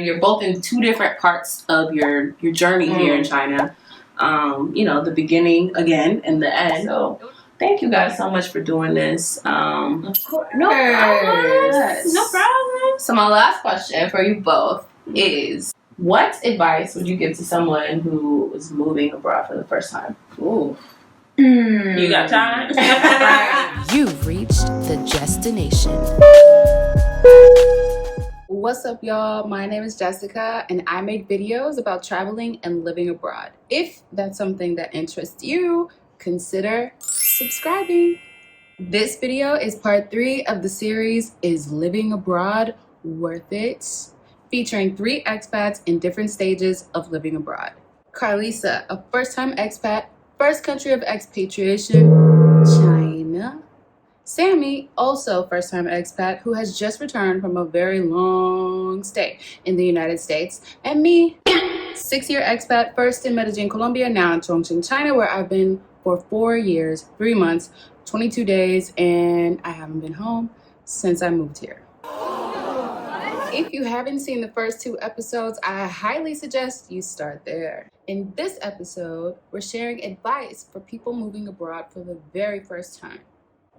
You're both in two different parts of your journey here in China. You know, the beginning again and the end. So thank you guys so much for doing this. Of course. No problem. No problem. So my last question for you both is, what advice would you give to someone who is moving abroad for the first time? Ooh. You got time? You've reached the destination. What's up, y'all? My name is Jessica, and I make videos about traveling and living abroad. If that's something that interests you, consider subscribing. This video is part 3 of the series, Is Living Abroad Worth It? Featuring 3 expats in different stages of living abroad. Carlisa, a first-time expat, first country of expatriation, China. Sammy, also first-time expat who has just returned from a very long stay in the United States. And me, 6-year expat, first in Medellin, Colombia, now in Chongqing, China, where I've been for 4 years, 3 months, 22 days, and I haven't been home since I moved here. If you haven't seen the first 2 episodes, I highly suggest you start there. In this episode, we're sharing advice for people moving abroad for the very first time.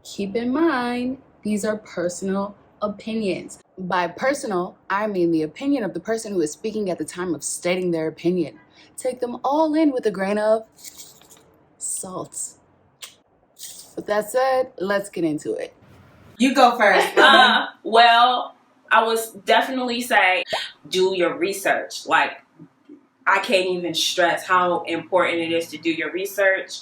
Keep in mind, these are personal opinions. By personal, I mean the opinion of the person who is speaking at the time of stating their opinion. Take them all in with a grain of salt. With that said, let's get into it. You go first. Well, I would definitely say do your research. Like, I can't even stress how important it is to do your research.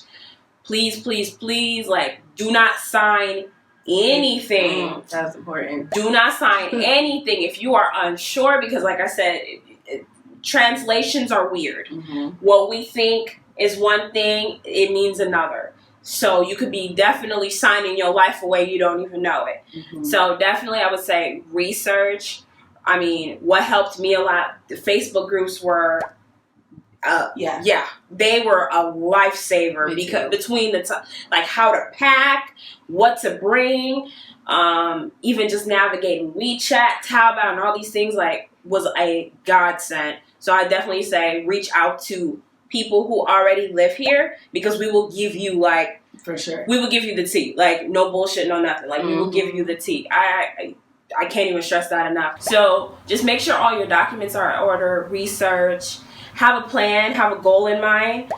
Please, please, please, like, do not sign anything. That's important. Do not sign anything if you are unsure, because like I said, translations are weird. What we think is one thing, it means another. So you could be definitely signing your life away, you don't even know it. So definitely I would say research. I mean, what helped me a lot, the Facebook groups were they were a lifesaver, because between the like how to pack, what to bring, even just navigating WeChat, Taobao, and all these things, like, was a godsend. So I definitely say reach out to people who already live here, because we will give you, like, for sure, we will give you the tea, like, no bullshit, no nothing, like we will give you the tea. I can't even stress that enough. So just make sure all your documents are in order, research. Have a plan, have a goal in mind.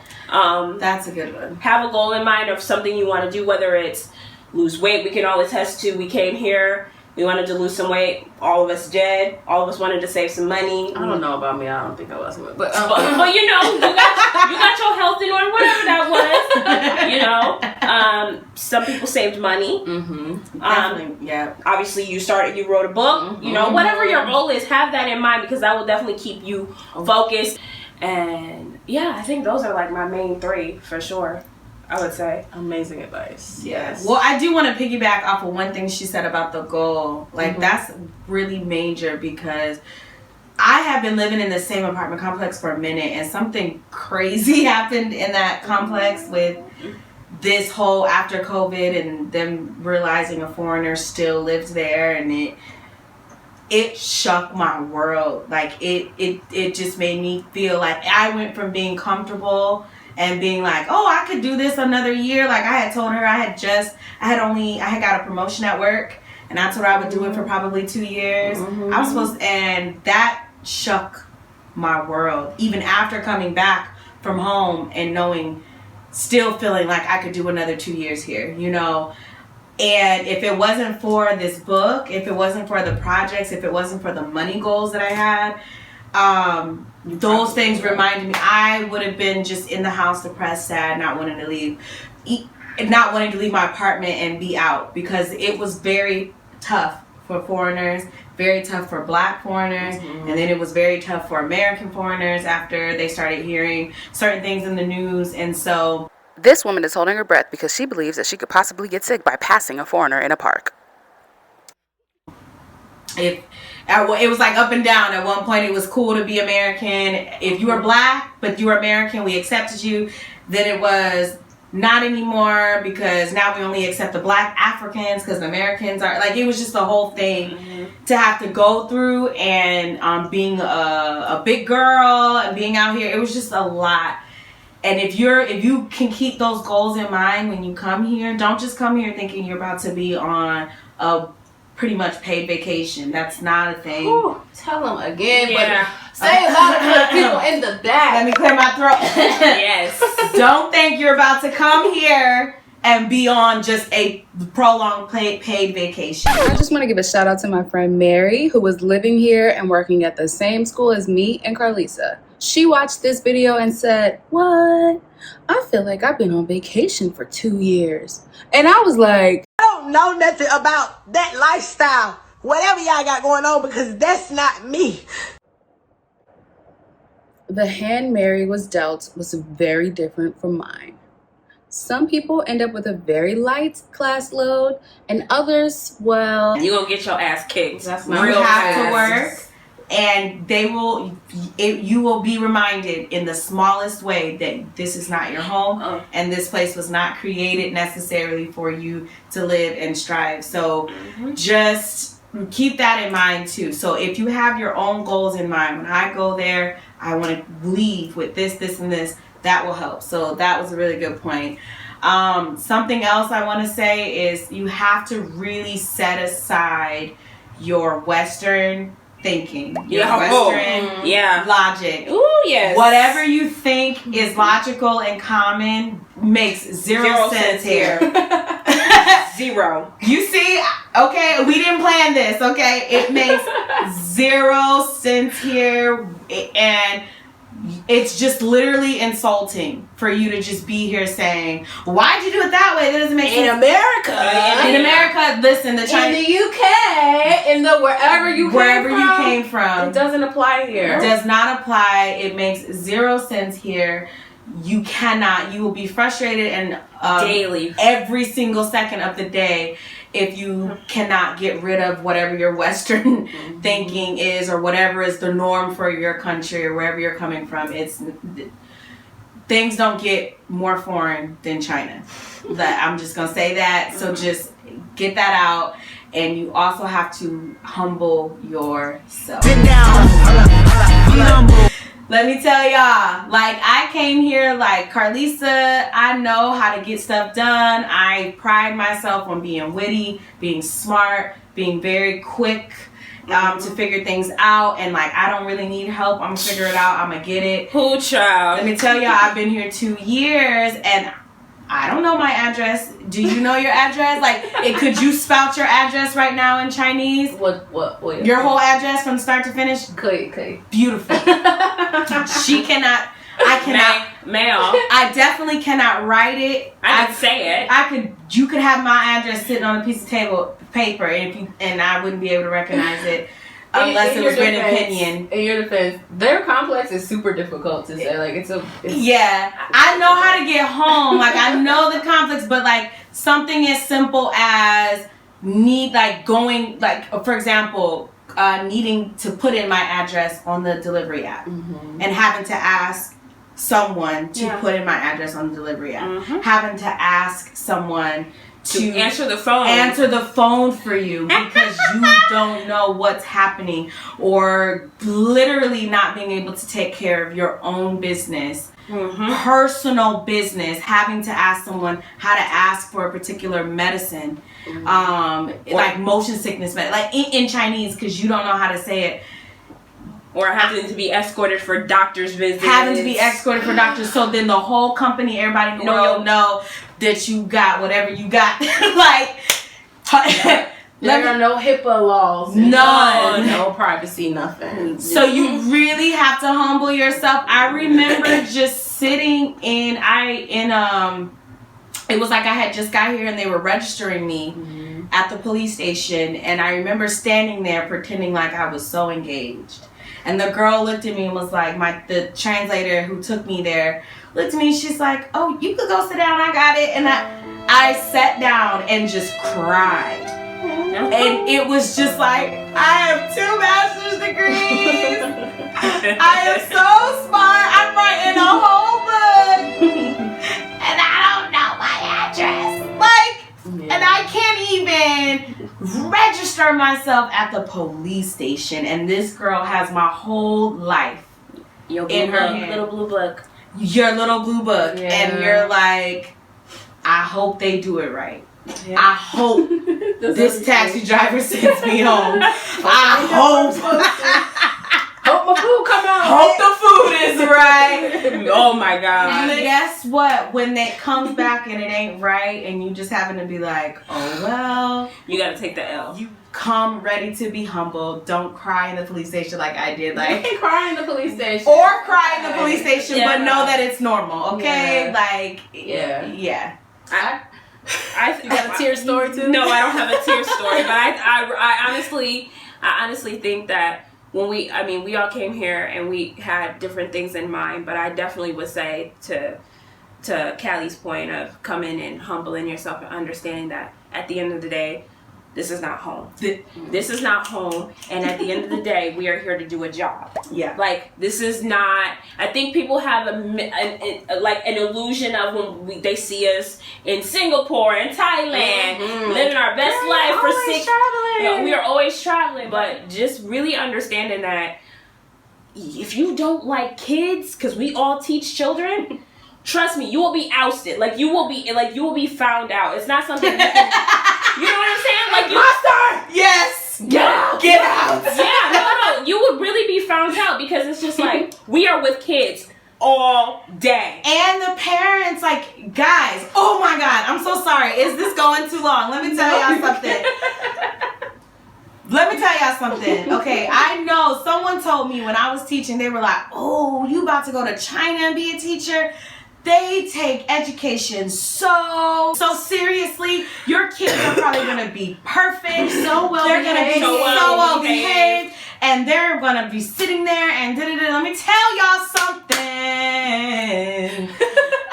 That's a good one. Have a goal in mind of something you want to do, whether it's lose weight. We can all attest to, we came here, we wanted to lose some weight. All of us did. All of us wanted to save some money. I don't know about me. I don't think I was. But well, you know, you got your health in order, whatever that was. You know, some people saved money. Definitely, yeah. Obviously, you wrote a book. You know, whatever your goal is, have that in mind, because that will definitely keep you focused. And yeah, I think those are like my main 3 for sure, I would say. Amazing advice. Yes. Well, I do want to piggyback off of one thing she said about the goal. Like, that's really major, because I have been living in the same apartment complex for a minute, and something crazy happened in that complex with this whole after COVID and them realizing a foreigner still lives there, and it shook my world. Like, it just made me feel like I went from being comfortable and being like, oh, I could do this another year. Like, I had told her I had got a promotion at work, and I told her I would do it for probably 2 years. I was supposed to, and that shook my world. Even after coming back from home and knowing, still feeling like I could do another 2 years here, you know. And if it wasn't for this book, if it wasn't for the projects, if it wasn't for the money goals that I had, those things reminded me, I would have been just in the house, depressed, sad, not wanting to leave my apartment and be out, because it was very tough for foreigners, very tough for Black foreigners, and then it was very tough for American foreigners after they started hearing certain things in the news. And so This woman is holding her breath because she believes that she could possibly get sick by passing a foreigner in a park. It was like up and down. At one point it was cool to be American. If you were Black but you were American, we accepted you. Then it was, not anymore because now we only accept the Black Africans because the Americans are like, it was just the whole thing to have to go through, and being a big girl and being out here, it was just a lot. And if you can keep those goals in mind when you come here, don't just come here thinking you're about to be on a pretty much paid vacation. That's not a thing. Ooh, tell them again, but say a lot of people in the back. Let me clear my throat. Yes. Don't think you're about to come here and be on just a prolonged paid vacation. I just want to give a shout out to my friend Mary, who was living here and working at the same school as me and Carlisa. She watched this video and said, "What? I feel like I've been on vacation for 2 years." And I was like, I don't know nothing about that lifestyle, whatever y'all got going on, because that's not me. the hand Mary was dealt was very different from mine. Some people end up with a very light class load, and others, well, You gonna get your ass kicked. That's You not real have to fast. work, and you will be reminded in the smallest way that this is not your home, and this place was not created necessarily for you to live and strive. So just keep that in mind too. So if you have your own goals in mind, when I go there, I want to leave with this, this, and this. That will help. So that was a really good point. Something else I want to say is you have to really set aside your Western thinking, your Western logic. Ooh, yes. Whatever you think is logical and common makes zero sense here. Zero. You see, okay, we didn't plan this, okay? It makes zero sense here, and it's just literally insulting for you to just be here saying, "Why'd you do it that way? That doesn't make sense." In America, in America, listen, the China, in the UK, in the wherever you came from, it doesn't apply here. It does not apply. It makes zero sense here. You will be frustrated and daily, every single second of the day, if you cannot get rid of whatever your Western thinking is, or whatever is the norm for your country or wherever you're coming from. Things don't get more foreign than China. I'm just gonna say that. So just get that out, and you also have to humble yourself. Sit down. Be humble. Let me tell y'all, like, I came here like Carlisa. I know how to get stuff done. I pride myself on being witty, being smart, being very quick to figure things out. And like, I don't really need help. I'm gonna figure it out. I'm gonna get it. Who child? Let me tell y'all, I've been here 2 years and I don't know my address. Do you know your address? Like, could you spout your address right now in Chinese? What? Your whole address from start to finish? 可以. Beautiful. She cannot. I cannot. Ma'am. I definitely cannot write it. I can say it. You could have my address sitting on a piece of paper, and I wouldn't be able to recognize it unless it was written opinion. In your defense, their complex is super difficult to say. Like, it's yeah. I know how to get home. Like, I know the complex, but like something as simple as for example, needing to put in my address on the delivery app and having to ask someone to put in my address on the delivery app, having to ask someone to answer the phone for you because you don't know what's happening, or literally not being able to take care of your own business, personal business, having to ask someone how to ask for a particular medicine, like motion sickness medicine, like in Chinese, because you don't know how to say it. Or having to be escorted for doctor's visits. So then the whole company, everybody in the world know that you got whatever you got. Like, there are no HIPAA laws. None. No privacy, nothing. So you really have to humble yourself. I remember just sitting it was like I had just got here and they were registering me at the police station, and I remember standing there pretending like I was so engaged. And the girl looked at me and was like, the translator who took me there looked at me, she's like, "Oh, you could go sit down, I got it." And I sat down and just cried. And it was just like, I have 2 master's degrees. I am so smart. I'm writing a whole book. And I don't know even register myself at the police station, and this girl has my whole life in her hand. Little blue book. Your little blue book. Yeah. And you're like, I hope they do it right. Yeah. I hope this taxi driver sends me home. I hope. Hope my food come out. Hope the food is right. Oh my God. And guess what? When it comes back and it ain't right, and you just happen to be like, oh well. You gotta take the L. You come ready to be humble. Don't cry in the police station like I did. Like, you can cry in the police station. Or cry in the police station, Yeah. but know that it's normal, okay? Yeah. Like, Yeah. I You got a tear story too? No, I don't have a tear story, but I honestly think that when we all came here and we had different things in mind, but I definitely would say to Callie's point of coming and humbling yourself and understanding that at the end of the day, this is not home. This is not home, and at the end of the day, we are here to do a job. Yeah. Like, this is not. I think people have an illusion of when they see us in Singapore and Thailand, living our best life for 6. We are always traveling, but just really understanding that if you don't like kids, because we all teach children. Trust me, you will be ousted. You will be found out. It's not something you can. You know what I'm saying? Like, Master! Yes! Get out! Get out! Yeah, no. You would really be found out because it's just like, we are with kids all day. And the parents, like, guys, oh my God, I'm so sorry. Is this going too long? Let me tell y'all something. Okay, I know someone told me when I was teaching, they were like, oh, you about to go to China and be a teacher? They take education so seriously. Your kids are probably going to be perfect. So well They're going to be behaved. so well behaved. And they're going to be sitting there and Let me tell y'all something.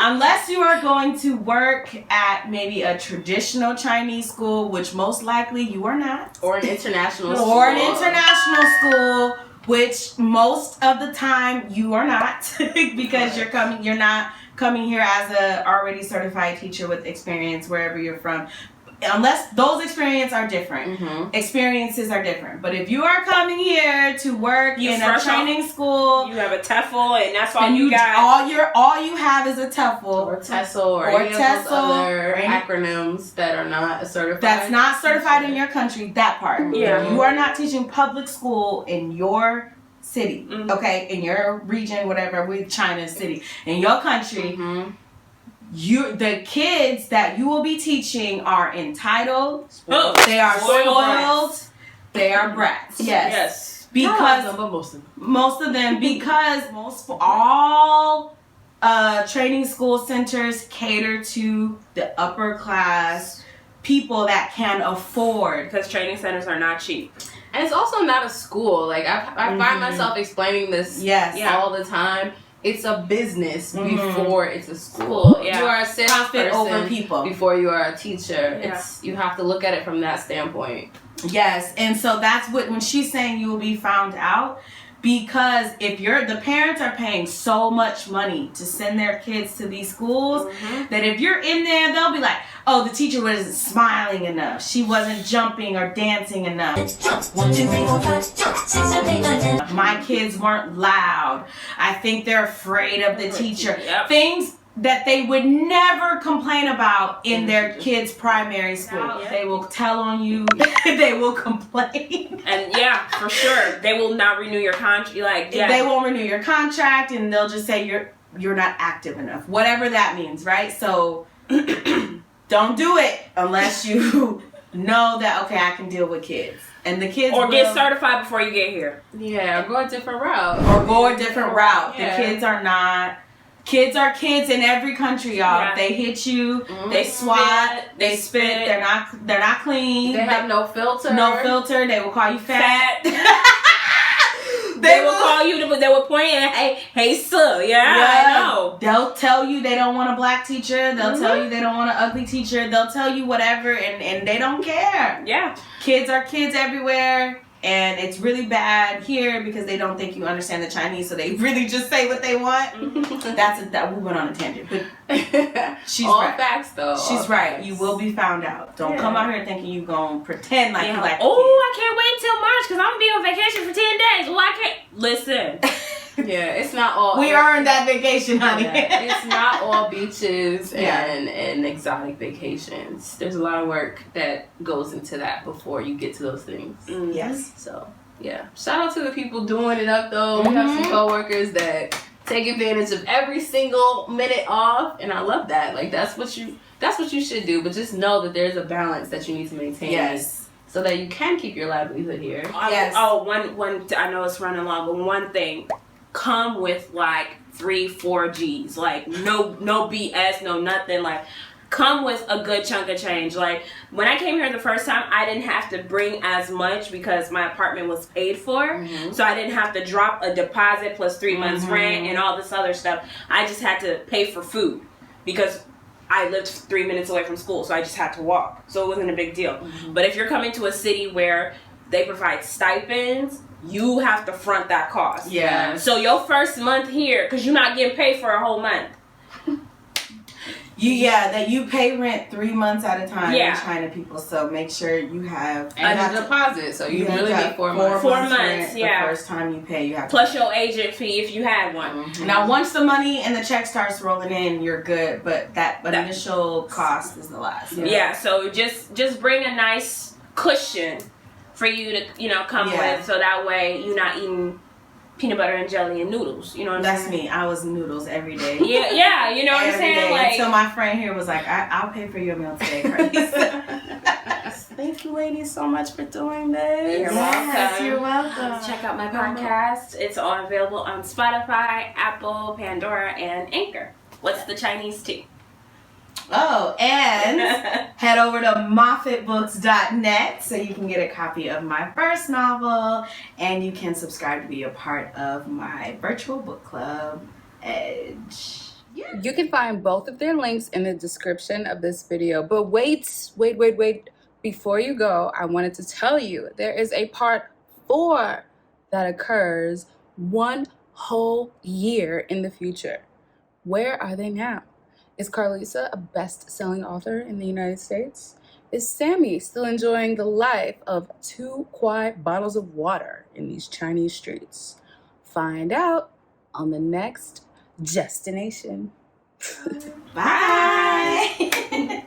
Unless you are going to work at maybe a traditional Chinese school, which most likely you are not. Or an international school. Or an international school, which most of the time you are not. Because you're not coming here as a already certified teacher with experience wherever you're from. Unless those experiences are different. Mm-hmm. Experiences are different. But if you are coming here to work in a training school, you have a TEFL and that's all you got. All you have is a TEFL or TESOL or any of those other acronyms that are not certified. That's not certified in your country. That part. Yeah. You are not teaching public school in your city, okay, in your region, whatever, with China's city, in your country, the kids that you will be teaching are entitled, they are spoiled, they are brats. Yes. Because most of them, because all training school centers cater to the upper class people that can afford. Because training centers are not cheap. And it's also not a school. Like, I find myself explaining this all the time. It's a business before it's a school. Yeah. You are a salesperson over people before you are a teacher. Yeah. You have to look at it from that standpoint. Yes, and so that's when she's saying you will be found out. Because if the parents are paying so much money to send their kids to these schools, that if you're in there, they'll be like, oh, the teacher wasn't smiling enough. She wasn't jumping or dancing enough. 1, 2, 3, 4, 5, 6, 7, 8, 9, 10. My kids weren't loud. I think they're afraid of the teacher. Yep. Things that they would never complain about in their kids' primary school. They will tell on you. They will complain. And yeah, for sure, they will not renew your contract. They won't renew your contract, and they'll just say you're not active enough. Whatever that means, right? So don't do it unless you know that I can deal with kids. And the kids get certified before you get here. Yeah, or go a different route. The kids are not. Kids are kids in every country, y'all. Yeah. They hit you, they swat, they spit. They're not clean. They have no filter. They will call you fat. They will call you. They will point and hey, sir. Yeah, I know. They'll tell you they don't want a black teacher. They'll tell you they don't want an ugly teacher. They'll tell you whatever, and they don't care. Yeah. Kids are kids everywhere. And it's really bad here because they don't think you understand the Chinese, so they really just say what they want. That we went on a tangent, but she's all right. facts though. She's all right. facts. You will be found out. Don't come out here thinking you gonna pretend like you like. Oh, I can't wait till March because I'm gonna be on vacation for 10 days. Well, I can't listen. Yeah, it's not all. We earned that vacation, honey. Yeah, it's not all beaches and exotic vacations. There's a lot of work that goes into that before you get to those things. Yes. So yeah, shout out to the people doing it up though. We have some coworkers that take advantage of every single minute off, and I love that. Like that's what you should do. But just know that there's a balance that you need to maintain. Yes. So that you can keep your livelihood here. Yes. One. I know it's running long, but one thing. Come with like 3-4 G's, like no BS, no nothing. Like come with a good chunk of change. Like when I came here the first time, I didn't have to bring as much because my apartment was paid for, so I didn't have to drop a deposit plus 3 months rent and all this other stuff. I just had to pay for food because I lived 3 minutes away from school, so I just had to walk, so it wasn't a big deal. But if you're coming to a city where they provide stipends, you have to front that cost. Yeah. So your first month here, because you're not getting paid for a whole month. That you pay rent 3 months at a time Yeah. in China, people. So make sure you have And a deposit, so you really have need 4 months. 4 rent months, yeah. The first time you pay, you have Plus your agent fee if you had one. Now, once the money and the check starts rolling in, you're good. But that initial cost is the last. Yeah. So just bring a nice cushion for you to come with, so that way you're not eating peanut butter and jelly and noodles. You know what I'm saying? That's me. I was noodles every day. Yeah. You know what I'm Every saying? day. Like, Until my friend here was like, I'll pay for your meal today, Grace. thank you, ladies, so much for doing this. You're Yes, welcome. you're welcome. Check out my podcast. It's all available on Spotify, Apple, Pandora, and Anchor. What's the Chinese tea? Oh, and head over to moffatbooks.net so you can get a copy of my first novel, and you can subscribe to be a part of my virtual book club, Edge. You can find both of their links in the description of this video. But wait. Before you go, I wanted to tell you there is a part 4 that occurs 1 whole year in the future. Where are they now? Is Carlisa a best-selling author in the United States? Is Sammy still enjoying the life of 2 quiet bottles of water in these Chinese streets? Find out on the next destination. Bye.